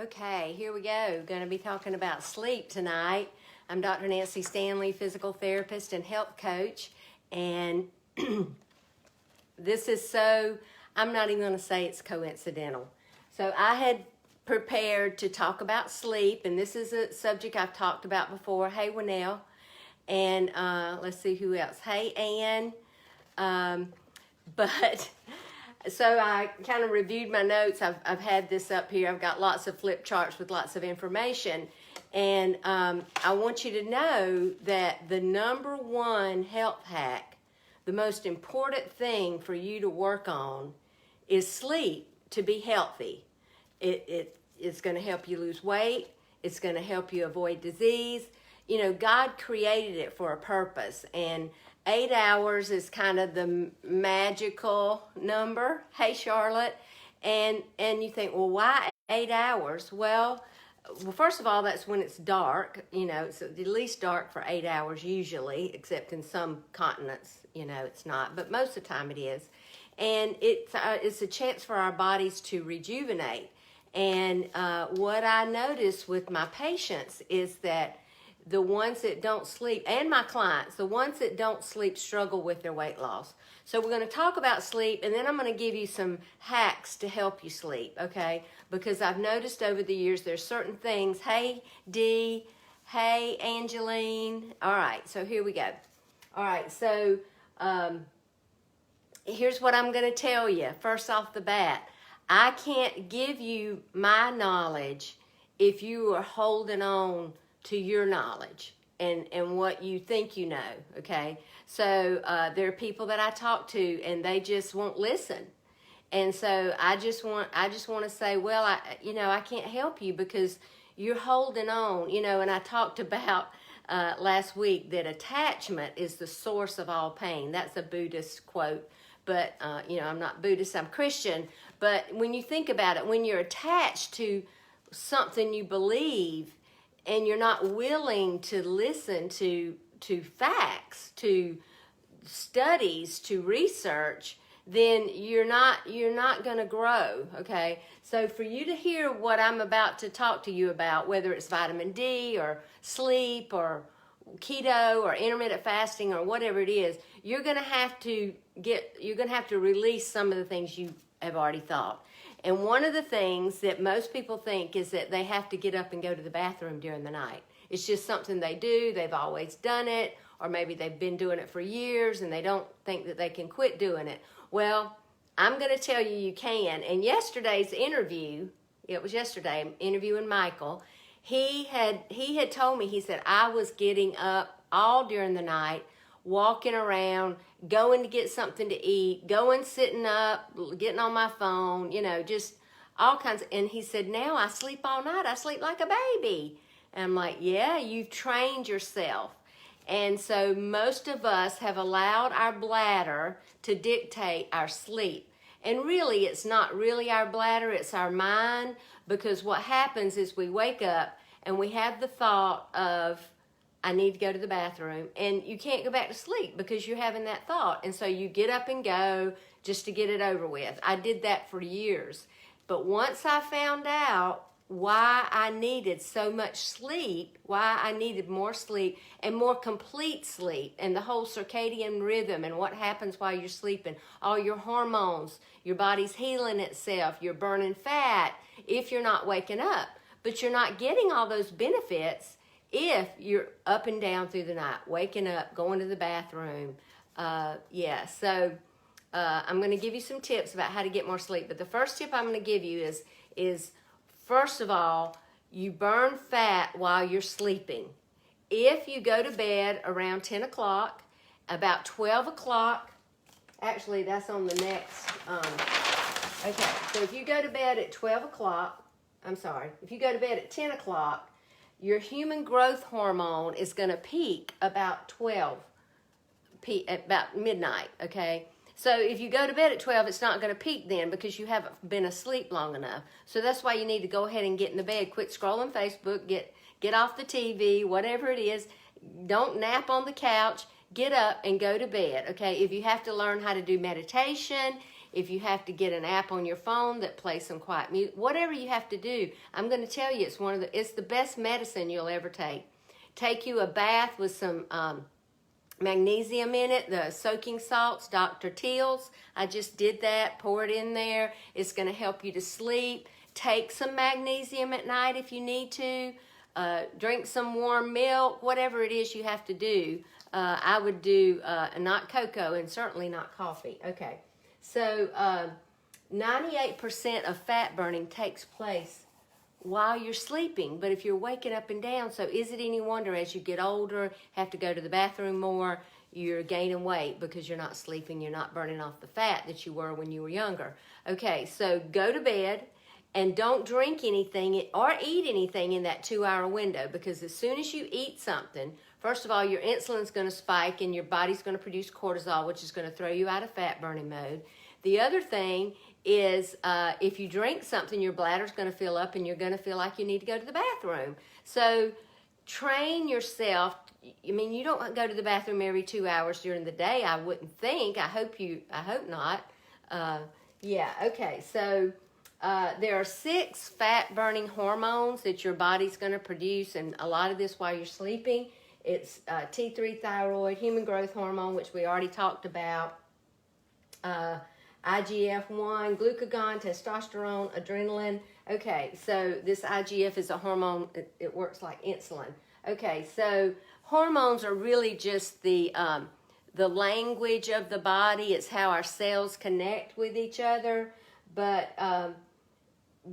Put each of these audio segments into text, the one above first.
Okay, here we go. Going to be talking about sleep tonight. I'm Dr. Nancy Stanley, physical therapist and health coach. And this is I'm not even going to say it's coincidental. So I had prepared to talk about sleep, and this is a subject I've talked about before. Hey, Winnell. And let's see who else. Hey, Ann. So I kind of reviewed my notes. I've had this up here. I've got lots of flip charts with lots of information. And I want you to know that the number one health hack, the most important thing for you to work on is sleep to be healthy. It's going to help you lose weight. It's going to help you avoid disease. You know, God created it for a purpose, and 8 hours is kind of the magical number. Hey, Charlotte. And you think, well, why 8 hours? Well, first of all, that's when it's dark. You know, it's at least dark for 8 hours usually, except in some continents, you know, it's not. But most of the time it is. And it's a chance for our bodies to rejuvenate. And what I notice with my patients is that the ones that don't sleep, and my clients, the ones that don't sleep struggle with their weight loss. So we're going to talk about sleep, and then I'm going to give you some hacks to help you sleep, okay? Because I've noticed over the years there's certain things. Hey, Dee. Hey, Angeline. All right, so here we go. All right, so here's what I'm going to tell you. First off the bat, I can't give you my knowledge if you are holding on to your knowledge and what you think you know, okay? So there are people that I talk to and they just won't listen. And so I just want to say, well, I can't help you because you're holding on, you know. And I talked about last week that attachment is the source of all pain. That's a Buddhist quote, but I'm not Buddhist, I'm Christian. But when you think about it, when you're attached to something you believe, and you're not willing to listen to facts, to studies, to research, then you're not going to grow, okay? So for you to hear what I'm about to talk to you about, whether it's vitamin D or sleep or keto or intermittent fasting or whatever it is, you're going to have to release some of the things you have already thought. And one of the things that most people think is that they have to get up and go to the bathroom during the night. It's just something they do. They've always done it, or maybe they've been doing it for years and they don't think that they can quit doing it. Well, I'm going to tell you you can. And yesterday's interview, it was yesterday, I'm interviewing Michael. He had told me, he said, I was getting up all during the night, walking around, going to get something to eat, sitting up, getting on my phone, just all kinds of, and he said, now I sleep all night. I sleep like a baby. And I'm like, yeah, you've trained yourself. And so most of us have allowed our bladder to dictate our sleep. And really, it's not really our bladder, it's our mind, because what happens is we wake up and we have the thought of, I need to go to the bathroom, and you can't go back to sleep because you're having that thought. And so you get up and go just to get it over with. I did that for years. But once I found out why I needed so much sleep, why I needed more sleep and more complete sleep, and the whole circadian rhythm and what happens while you're sleeping, all your hormones, your body's healing itself, you're burning fat if you're not waking up. But you're not getting all those benefits if you're up and down through the night, waking up, going to the bathroom. So I'm going to give you some tips about how to get more sleep. But the first tip I'm going to give you is first of all, you burn fat while you're sleeping. If you go to bed around 10 o'clock, about 12 o'clock, actually that's on the next, okay, so if you go to bed at 12 o'clock, if you go to bed at 10 o'clock, your human growth hormone is going to peak about about midnight, okay? So if you go to bed at 12, it's not going to peak then because you haven't been asleep long enough. So that's why you need to go ahead and get in the bed. Quit scrolling Facebook, get off the TV, whatever it is. Don't nap on the couch. Get up and go to bed, okay? If you have to learn how to do meditation, if you have to get an app on your phone that plays some quiet music, whatever you have to do, I'm going to tell you it's the best medicine you'll ever take. Take you a bath with some magnesium in it, the soaking salts, Dr. Teal's. I just did that, pour it in there. It's going to help you to sleep. Take some magnesium at night if you need to. Drink some warm milk, whatever it is you have to do. I would do not cocoa and certainly not coffee. Okay, so 98% of fat burning takes place while you're sleeping, but if you're waking up and down, so is it any wonder as you get older, have to go to the bathroom more, you're gaining weight because you're not sleeping, you're not burning off the fat that you were when you were younger. Okay, so go to bed and don't drink anything or eat anything in that 2-hour window, because as soon as you eat something, first of all, your insulin's going to spike and your body's going to produce cortisol, which is going to throw you out of fat burning mode. The other thing is if you drink something, your bladder's going to fill up and you're going to feel like you need to go to the bathroom. So train yourself. I mean, you don't go to the bathroom every 2 hours during the day, I wouldn't think. I hope not. Yeah, okay. So there are 6 fat-burning hormones that your body's going to produce, and a lot of this while you're sleeping. It's T3 thyroid, human growth hormone, which we already talked about, IGF-1, glucagon, testosterone, adrenaline. Okay, so this IGF is a hormone. It works like insulin. Okay, so hormones are really just the language of the body. It's how our cells connect with each other. But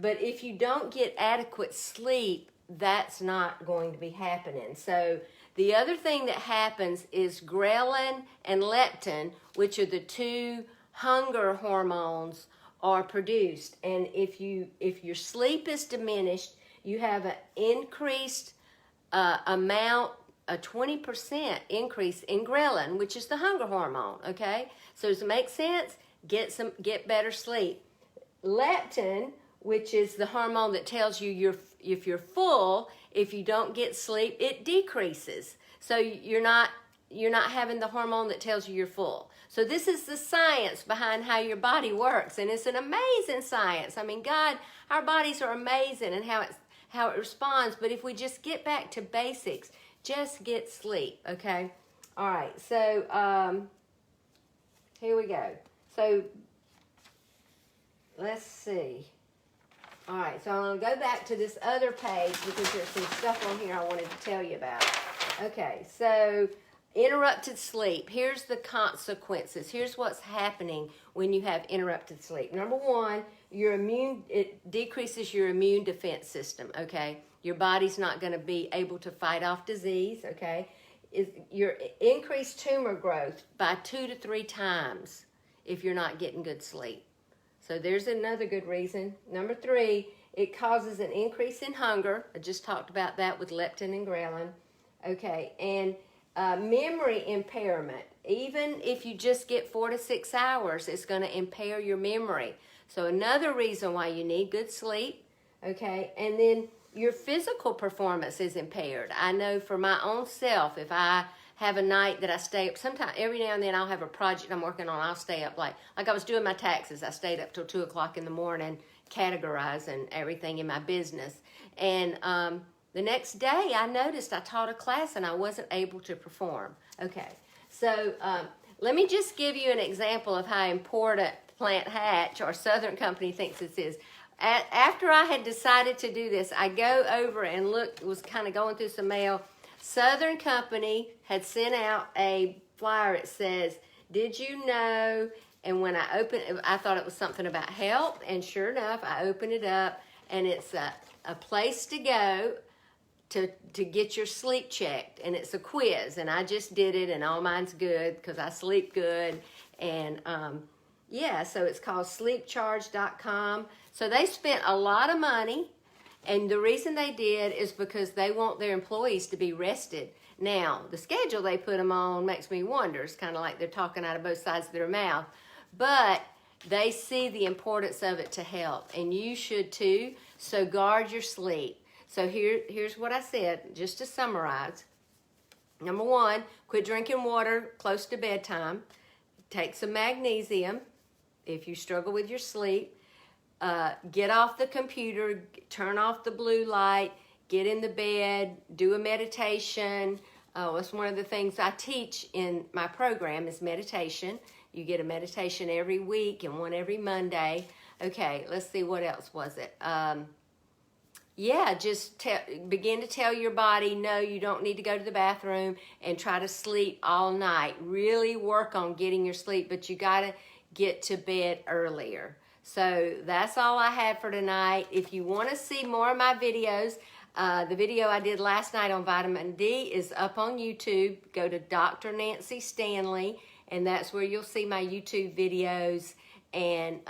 if you don't get adequate sleep, that's not going to be happening. So the other thing that happens is ghrelin and leptin, which are the 2 hunger hormones, are produced. And if your sleep is diminished, you have an increased amount, a 20% increase in ghrelin, which is the hunger hormone. Okay, so does it make sense? Get better sleep. Leptin, which is the hormone that tells you if you're full, if you don't get sleep, it decreases. So you're not having the hormone that tells you you're full. So this is the science behind how your body works, and it's an amazing science. I mean, God, our bodies are amazing and how it responds. But if we just get back to basics, just get sleep. Okay. All right. So here we go. So let's see. All right, so I'm going to go back to this other page because there's some stuff on here I wanted to tell you about. Okay, so interrupted sleep. Here's the consequences. Here's what's happening when you have interrupted sleep. Number 1, it decreases your immune defense system, okay? Your body's not going to be able to fight off disease, okay? Your increased tumor growth by 2 to 3 times if you're not getting good sleep. So there's another good reason. Number 3, it causes an increase in hunger. I just talked about that with leptin and ghrelin. Okay, and memory impairment. Even if you just get 4 to 6 hours, it's going to impair your memory. So another reason why you need good sleep. Okay, and then your physical performance is impaired. I know for my own self, if I have a night that I stay up, sometimes every now and then I'll have a project I'm working on, I'll stay up like I was doing my taxes, I stayed up till 2 o'clock in the morning categorizing everything in my business, and the next day I noticed I taught a class and I wasn't able to perform. Okay, so let me just give you an example of how important Plant Hatch or Southern Company thinks this is. After I had decided to do this, I go over and look, was kind of going through some mail. Southern Company had sent out a flyer. It says, "Did you know?" And when I opened it, I thought it was something about health. And sure enough, I opened it up, and it's a place to go to get your sleep checked. And it's a quiz. And I just did it, and all mine's good because I sleep good. And yeah, so it's called sleepcharge.com. So they spent a lot of money. And the reason they did is because they want their employees to be rested. Now, the schedule they put them on makes me wonder. It's kind of like they're talking out of both sides of their mouth. But they see the importance of it to health, and you should too. So guard your sleep. So here's what I said, just to summarize. Number 1, quit drinking water close to bedtime. Take some magnesium. if you struggle with your sleep, get off the computer, turn off the blue light, get in the bed, do a meditation. It's one of the things I teach in my program is meditation. You get a meditation every week and one every Monday. Okay, let's see, what else was it? Yeah, just begin to tell your body, no, you don't need to go to the bathroom, and try to sleep all night. Really work on getting your sleep, but you got to get to bed earlier. So that's all I had for tonight. If you want to see more of my videos, the video I did last night on vitamin D is up on YouTube. Go to Dr. Nancy Stanley, and that's where you'll see my YouTube videos. And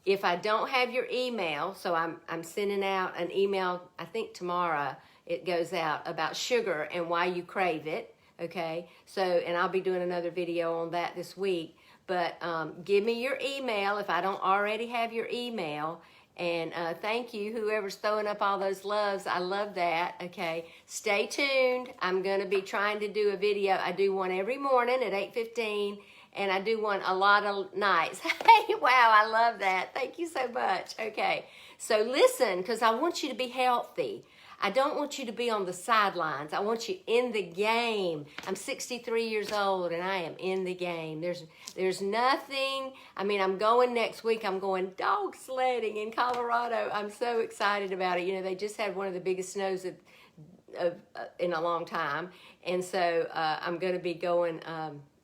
if I don't have your email, so I'm sending out an email, I think tomorrow it goes out, about sugar and why you crave it, okay? So, and I'll be doing another video on that this week. But give me your email if I don't already have your email. And thank you, whoever's throwing up all those loves. I love that, okay? Stay tuned. I'm going to be trying to do a video. I do one every morning at 8:15. And I do one a lot of nights. Hey, wow, I love that. Thank you so much. Okay, so listen, because I want you to be healthy. I don't want you to be on the sidelines. I want you in the game. I'm 63 years old, and I am in the game. There's nothing. I mean, I'm going next week. I'm going dog sledding in Colorado. I'm so excited about it. You know, they just had one of the biggest snows in a long time. And so I'm going to be going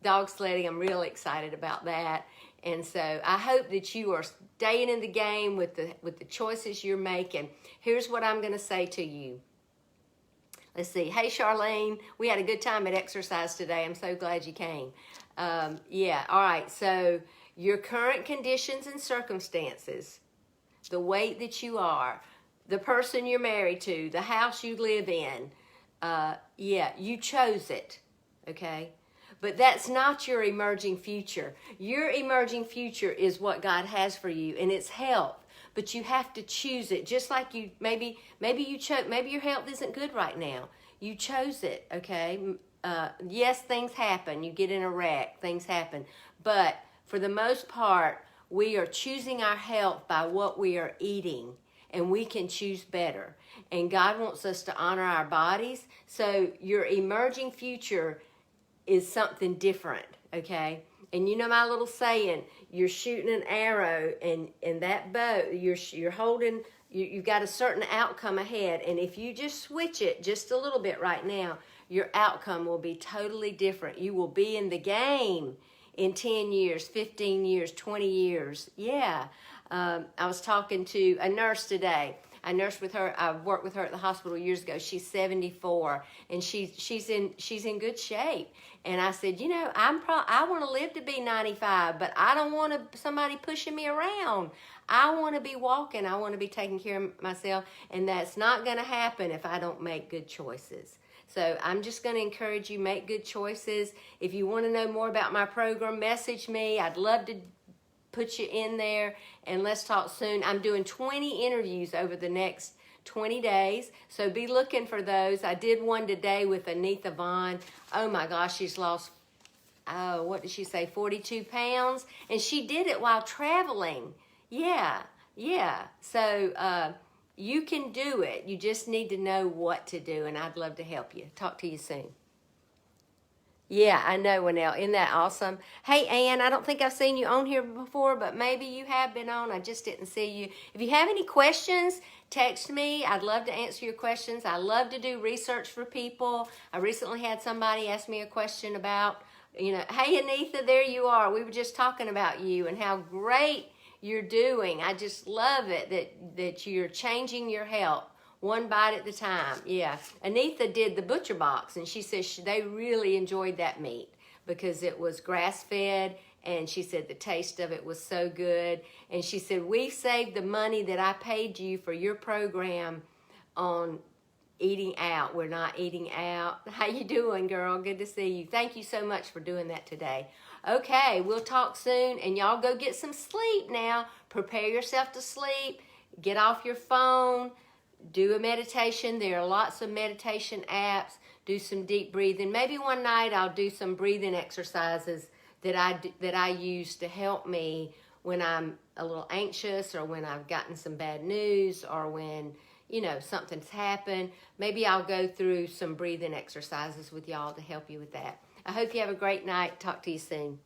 dog sledding. I'm really excited about that. And so I hope that you are staying in the game with the choices you're making. Here's what I'm going to say to you. Let's see. Hey, Charlene, we had a good time at exercise today. I'm so glad you came. Yeah, all right. So your current conditions and circumstances, the weight that you are, the person you're married to, the house you live in, yeah, you chose it, okay? But that's not your emerging future. Your emerging future is what God has for you, and it's health. But you have to choose it. Just like you, maybe you chose. Maybe your health isn't good right now. You chose it. Okay. Yes, things happen. You get in a wreck. Things happen. But for the most part, we are choosing our health by what we are eating, and we can choose better. And God wants us to honor our bodies. So your emerging future is something different, okay? And you know my little saying, you're shooting an arrow, and that bow, you're holding, you've got a certain outcome ahead, and if you just switch it just a little bit right now, your outcome will be totally different. You will be in the game in 10 years, 15 years, 20 years. Yeah. I was talking to a nurse today. I nursed with her. I worked with her at the hospital years ago. She's 74, and she's in good shape. And I said, you know, I want to live to be 95, but I don't want somebody pushing me around. I want to be walking. I want to be taking care of myself, and that's not going to happen if I don't make good choices. So I'm just going to encourage you, make good choices. If you want to know more about my program, message me. I'd love to put you in there, and let's talk soon. I'm doing 20 interviews over the next 20 days, so be looking for those. I did one today with Anita Vaughn. Oh my gosh, she's lost, what did she say, 42 pounds, and she did it while traveling. Yeah. So you can do it. You just need to know what to do, and I'd love to help you. Talk to you soon. Yeah, I know, Winnell. Isn't that awesome? Hey, Ann, I don't think I've seen you on here before, but maybe you have been on. I just didn't see you. If you have any questions, text me. I'd love to answer your questions. I love to do research for people. I recently had somebody ask me a question about, you know, hey, Anitha, there you are. We were just talking about you and how great you're doing. I just love it that you're changing your health. One bite at the time. Yeah. Anitha did the butcher box, and she says they really enjoyed that meat because it was grass-fed, and she said the taste of it was so good. And she said, we saved the money that I paid you for your program on eating out. We're not eating out. How you doing, girl? Good to see you. Thank you so much for doing that today. Okay, we'll talk soon, and y'all go get some sleep now. Prepare yourself to sleep. Get off your phone. Do a meditation. There are lots of meditation apps. Do some deep breathing. Maybe one night I'll do some breathing exercises that I use to help me when I'm a little anxious, or when I've gotten some bad news, or when, you know, something's happened. Maybe I'll go through some breathing exercises with y'all to help you with that. I hope you have a great night. Talk to you soon.